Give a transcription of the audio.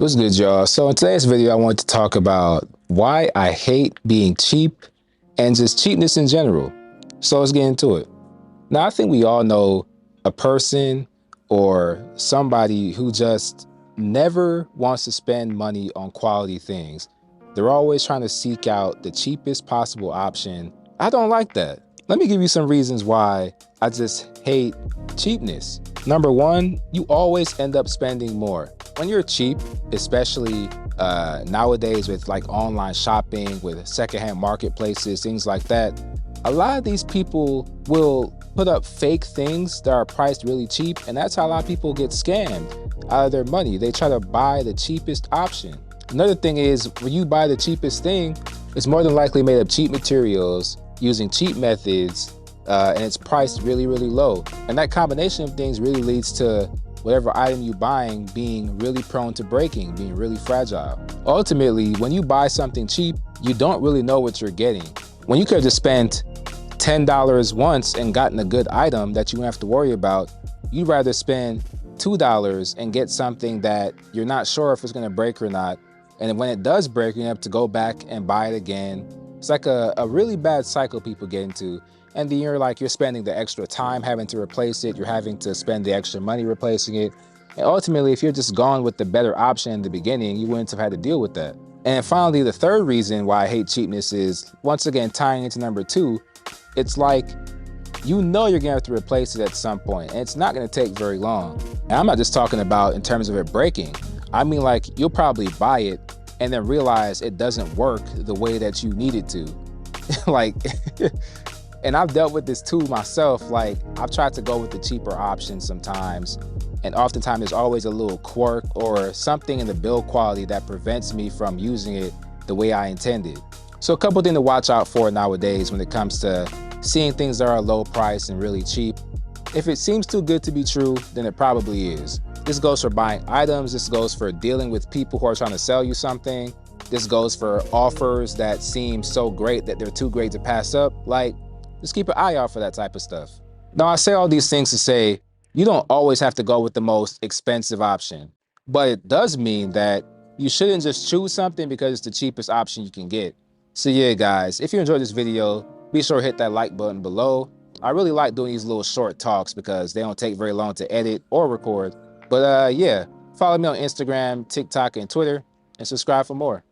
What's good, y'all? So in today's video, I want to talk about why I hate being cheap and just cheapness in general. So let's get into it. Now, I think we all know a person or somebody who just never wants to spend money on quality things. They're always trying to seek out the cheapest possible option. I don't like that. Let me give you some reasons why I just hate cheapness. Number one, you always end up spending more. When you're cheap, especially nowadays with like online shopping, with secondhand marketplaces, things like that, a lot of these people will put up fake things that are priced really cheap, and that's how a lot of people get scammed out of their money. They try to buy the cheapest option. Another thing is, when you buy the cheapest thing, it's more than likely made of cheap materials, using cheap methods, and it's priced really, really low. And that combination of things really leads to whatever item you're buying being really prone to breaking, being really fragile. Ultimately, when you buy something cheap, you don't really know what you're getting. When you could have just spent $10 once and gotten a good item that you don't have to worry about, you'd rather spend $2 and get something that you're not sure if it's gonna break or not. And when it does break, you have to go back and buy it again. It's like a really bad cycle people get into. And then you're spending the extra time having to replace it. You're having to spend the extra money replacing it. And ultimately, if you're just gone with the better option in the beginning, you wouldn't have had to deal with that. And finally, the third reason why I hate cheapness is, once again, tying into number two, it's like, you know you're gonna have to replace it at some point, and it's not gonna take very long. And I'm not just talking about in terms of it breaking. I mean, like, you'll probably buy it and then realize it doesn't work the way that you need it to. Like, and I've dealt with this too myself. Like, I've tried to go with the cheaper option sometimes, and oftentimes there's always a little quirk or something in the build quality that prevents me from using it the way I intended. So a couple things to watch out for nowadays when it comes to seeing things that are low price and really cheap. If it seems too good to be true, then it probably is. This goes for buying items. This goes for dealing with people who are trying to sell you something. This goes for offers that seem so great that they're too great to pass up. Like, just keep an eye out for that type of stuff. Now, I say all these things to say, you don't always have to go with the most expensive option, but it does mean that you shouldn't just choose something because it's the cheapest option you can get. So yeah, guys, if you enjoyed this video, be sure to hit that like button below. I really like doing these little short talks because they don't take very long to edit or record. But yeah, follow me on Instagram, TikTok, and Twitter, and subscribe for more.